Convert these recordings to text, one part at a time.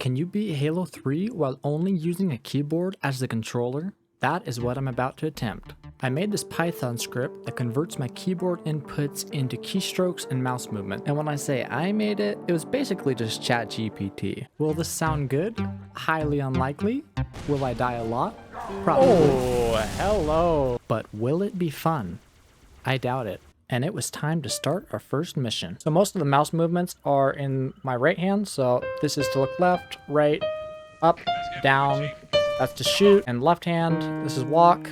Can you beat Halo 3 while only using a keyboard as the controller? That is what I'm about to attempt. I made this Python script that converts my keyboard inputs into keystrokes and mouse movement. And when I say I made it, it was basically just ChatGPT. Will this sound good? Highly unlikely. Will I die a lot? Probably. Oh, hello. But will it be fun? I doubt it. And it was time to start our first mission. So most of the mouse movements are in my right hand. So this is to look left, right, up, down. That's to shoot. And left hand, this is walk.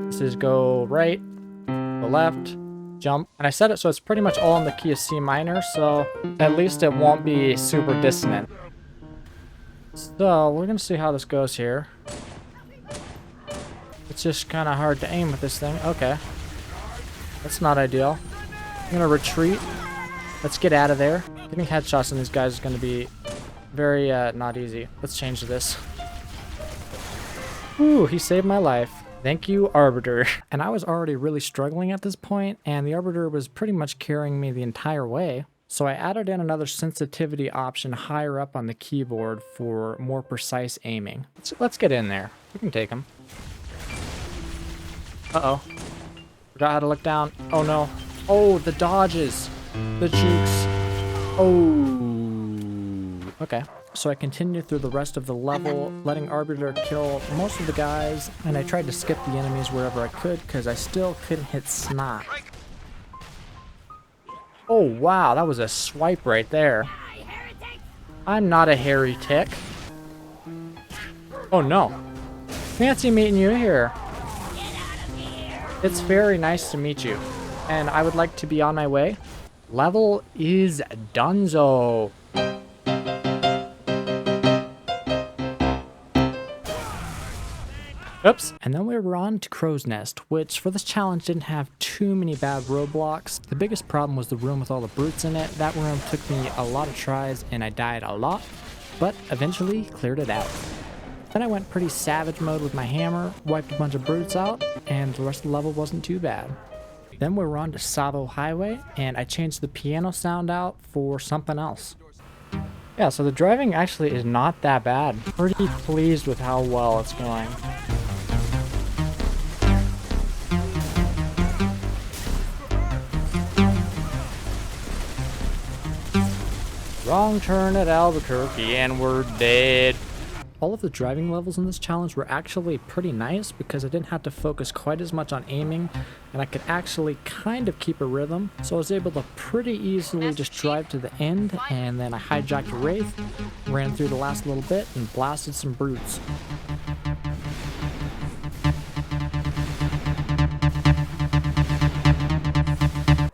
This is go right, go left, jump. And I set it so it's pretty much all in the key of C minor. So at least it won't be super dissonant. So we're going to see how this goes here. It's just kind of hard to aim with this thing. Okay. That's not ideal. I'm gonna retreat. Let's get out of there. Getting headshots on these guys is gonna be very not easy. Let's change this. Ooh, he saved my life. Thank you, Arbiter. And I was already really struggling at this point, and the Arbiter was pretty much carrying me the entire way. So I added in another sensitivity option higher up on the keyboard for more precise aiming. Let's get in there. We can take him. Uh-oh. Forgot how to look down. Oh no. Oh, the dodges. The jukes. Oh. Okay. So I continued through the rest of the level, letting Arbiter kill most of the guys, and I tried to skip the enemies wherever I could because I still couldn't hit Snot. Oh wow, that was a swipe right there. I'm not a hairy tick. Oh no. Fancy meeting you here. It's very nice to meet you, and I would like to be on my way. Level is donezo. Oops. And then we were on to Crow's Nest, which for this challenge didn't have too many bad roadblocks. The biggest problem was the room with all the brutes in it. That room took me a lot of tries, and I died a lot, but eventually cleared it out. Then I went pretty savage mode with my hammer, wiped a bunch of brutes out, and the rest of the level wasn't too bad. Then we were on to Savo Highway, and I changed the piano sound out for something else. Yeah, so the driving actually is not that bad. Pretty pleased with how well it's going. Wrong turn at Albuquerque, and we're dead. All of the driving levels in this challenge were actually pretty nice because I didn't have to focus quite as much on aiming, and I could actually kind of keep a rhythm. So I was able to pretty easily just drive to the end, and then I hijacked a Wraith, ran through the last little bit, and blasted some brutes.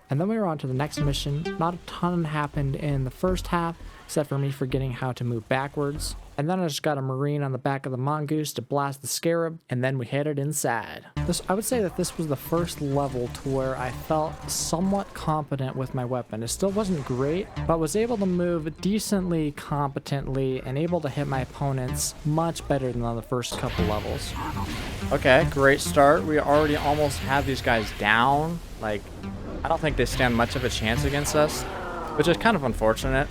And then we were on to the next mission. Not a ton happened in the first half, except for me forgetting how to move backwards. And then I just got a Marine on the back of the Mongoose to blast the Scarab, and then we headed inside. I would say that this was the first level to where I felt somewhat competent with my weapon. It still wasn't great, but was able to move decently competently and able to hit my opponents much better than on the first couple levels. Okay, great start. We already almost have these guys down. Like, I don't think they stand much of a chance against us, which is kind of unfortunate.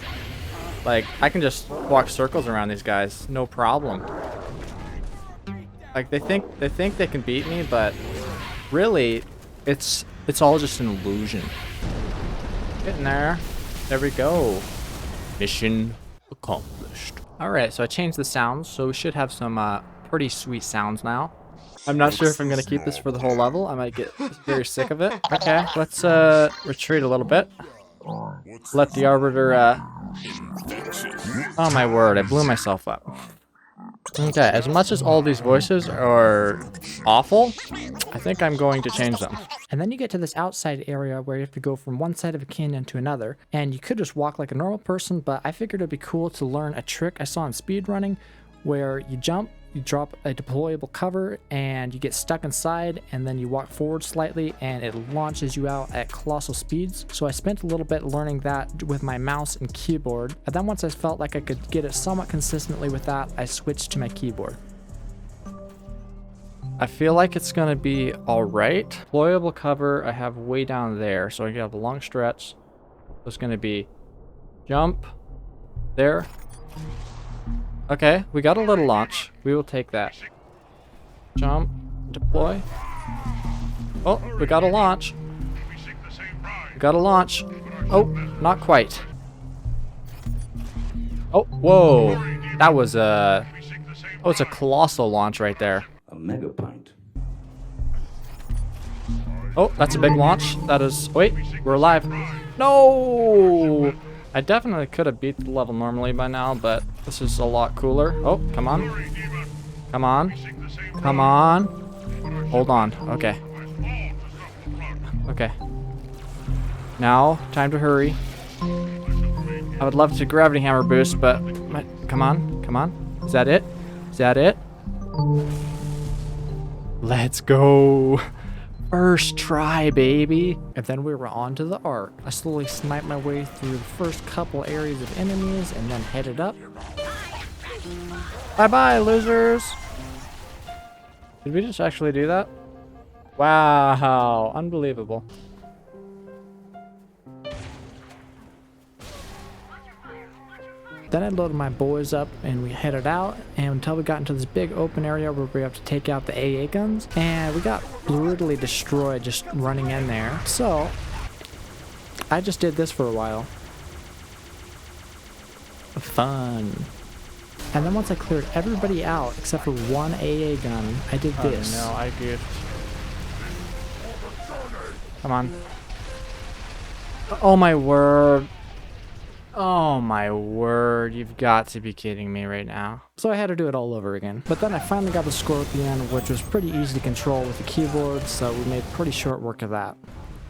Like, I can just walk circles around these guys, no problem. Like, they think they can beat me, but really, it's all just an illusion. Getting there. There we go. Mission accomplished. Alright, so I changed the sounds, so we should have some pretty sweet sounds now. I'm not sure if I'm going to keep this for the whole level. I might get very sick of it. Okay, let's retreat a little bit. Let the Arbiter, oh my word, I blew myself up. Okay, as much as all these voices are awful, I think I'm going to change them. And then you get to this outside area where you have to go from one side of a canyon to another, and you could just walk like a normal person, but I figured it'd be cool to learn a trick I saw in speedrunning where you jump, you drop a deployable cover, and you get stuck inside, and then you walk forward slightly, and it launches you out at colossal speeds. So I spent a little bit learning that with my mouse and keyboard, and then once I felt like I could get it somewhat consistently with that, I switched to my keyboard. I feel like it's gonna be alright. Deployable cover I have way down there, so I have a long stretch. So it's gonna be jump, there, Okay, we got a little launch. We will take that. Jump. Deploy. Oh, we got a launch. We got a launch. Oh, not quite. Oh, whoa. That was a... Oh, it's a colossal launch right there. A mega pint. Oh, that's a big launch. That is... Wait, we're alive. No! I definitely could have beat the level normally by now, but this is a lot cooler. Oh, come on. Come on. Come on. Hold on. Okay. Okay. Now, time to hurry. I would love to gravity hammer boost, but... Come on. Come on. Is that it? Is that it? Let's go. First try, baby. And then we were on to the arc. I slowly sniped my way through the first couple areas of enemies and then headed up. Bye-bye, losers. Did we just actually do that? Wow, unbelievable. Then I loaded my boys up and we headed out, and until we got into this big open area where we have to take out the AA guns, and we got brutally destroyed just running in there. So I just did this for a while. Fun. And then once I cleared everybody out except for one AA gun, I did this. No, I goofed. Come on. Oh my word. Oh my word, you've got to be kidding me right now. So I had to do it all over again. But then I finally got the Scorpion, which was pretty easy to control with the keyboard, so we made pretty short work of that.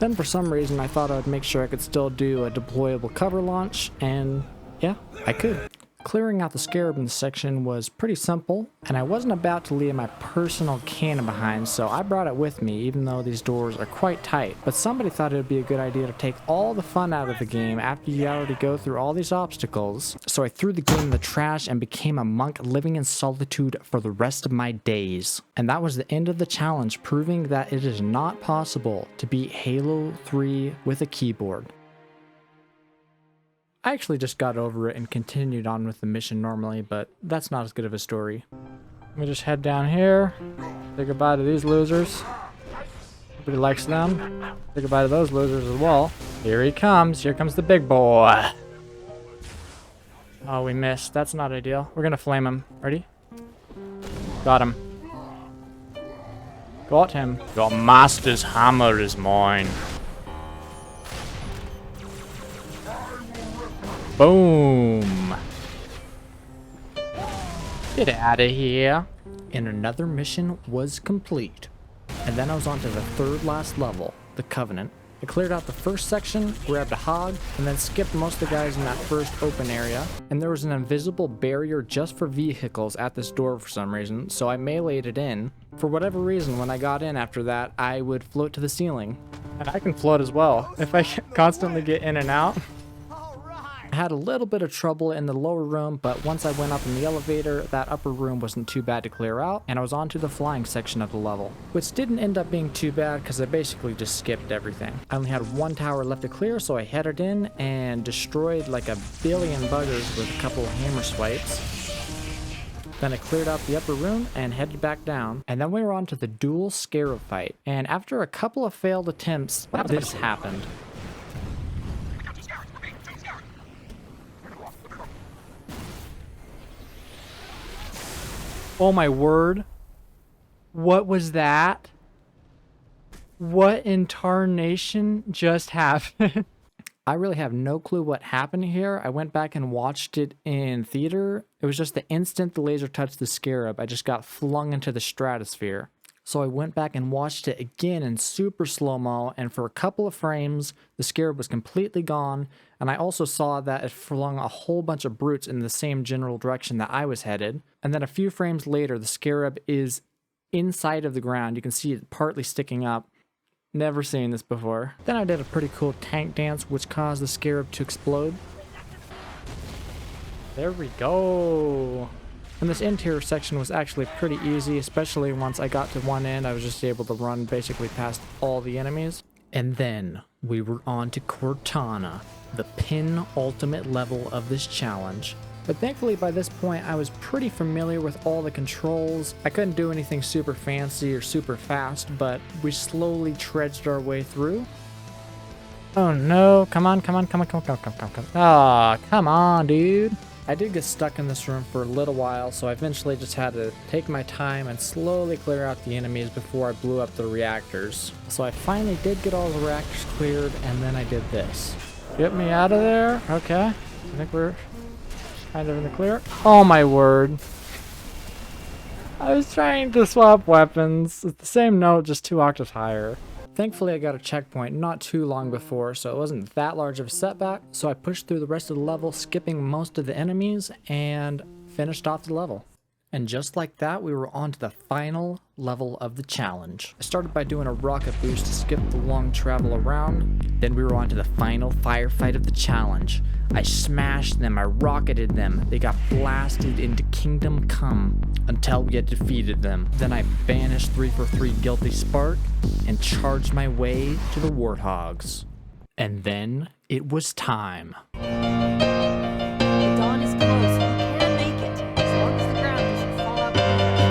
Then for some reason I thought I would make sure I could still do a deployable cover launch, and yeah, I could. Clearing out the Scarab in this section was pretty simple, and I wasn't about to leave my personal cannon behind, so I brought it with me even though these doors are quite tight. But somebody thought it would be a good idea to take all the fun out of the game after you already go through all these obstacles. So I threw the game in the trash and became a monk living in solitude for the rest of my days. And that was the end of the challenge, proving that it is not possible to beat Halo 3 with a keyboard. I actually just got over it and continued on with the mission normally, but that's not as good of a story. Let me just head down here, say goodbye to these losers. Nobody likes them. Say goodbye to those losers as well. Here he comes. Here comes the big boy. Oh, we missed. That's not ideal. We're gonna flame him. Ready? Got him. Got him. Your master's hammer is mine. Boom. Get out of here. And another mission was complete. And then I was on to the third last level, the Covenant. I cleared out the first section, grabbed a hog, and then skipped most of the guys in that first open area. And there was an invisible barrier just for vehicles at this door for some reason, so I meleeed it in. For whatever reason, when I got in after that, I would float to the ceiling. And I can float as well, if I constantly get in and out. I had a little bit of trouble in the lower room, but once I went up in the elevator, that upper room wasn't too bad to clear out, and I was on to the flying section of the level, which didn't end up being too bad because I basically just skipped everything. I only had one tower left to clear, so I headed in and destroyed like a billion buggers with a couple of hammer swipes. Then I cleared out the upper room and headed back down, and then we were on to the dual Scarab fight, and after a couple of failed attempts, this happened. Oh my word. What was that? What in tarnation just happened? I really have no clue what happened here. I went back and watched it in theater. It was just the instant the laser touched the Scarab, I just got flung into the stratosphere. So I went back and watched it again in super slow-mo, and for a couple of frames, the Scarab was completely gone, and I also saw that it flung a whole bunch of brutes in the same general direction that I was headed. And then a few frames later, the Scarab is inside of the ground. You can see it partly sticking up. Never seen this before. Then I did a pretty cool tank dance, which caused the Scarab to explode. There we go. And this interior section was actually pretty easy, especially once I got to one end. I was just able to run basically past all the enemies. And then we were on to Cortana, the penultimate level of this challenge. But thankfully by this point I was pretty familiar with all the controls. I couldn't do anything super fancy or super fast, but we slowly trudged our way through. Oh no, come on. Ah, come on, dude. I did get stuck in this room for a little while, so I eventually just had to take my time and slowly clear out the enemies before I blew up the reactors. So I finally did get all the reactors cleared, and then I did this. Get me out of there. Okay. I think we're kind of in the clear. Oh my word. I was trying to swap weapons. It's the same note, just 2 octaves higher. Thankfully I got a checkpoint not too long before, so it wasn't that large of a setback, so I pushed through the rest of the level, skipping most of the enemies, and finished off the level. And just like that, we were on to the final level of the challenge. I started by doing a rocket boost to skip the long travel around. Then we were on to the final firefight of the challenge. I smashed them, I rocketed them. They got blasted into Kingdom Come until we had defeated them. Then I banished 343 Guilty Spark and charged my way to the Warthogs. And then it was time. The dawn is close. You can make it, as long as the ground doesn't fall out from under you.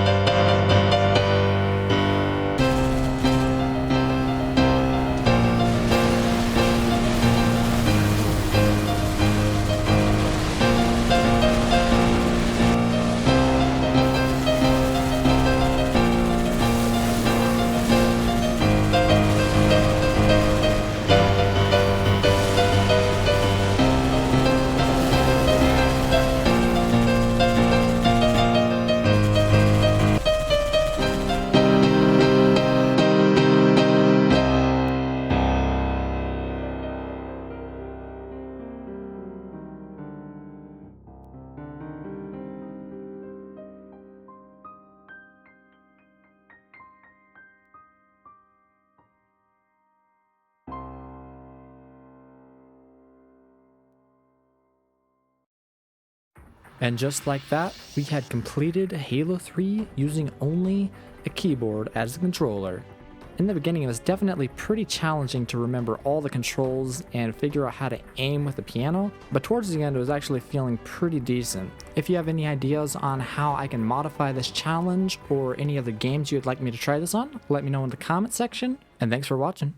And just like that, we had completed Halo 3 using only a keyboard as a controller. In the beginning, it was definitely pretty challenging to remember all the controls and figure out how to aim with the piano, but towards the end it was actually feeling pretty decent. If you have any ideas on how I can modify this challenge or any other games you'd like me to try this on, let me know in the comment section, and thanks for watching.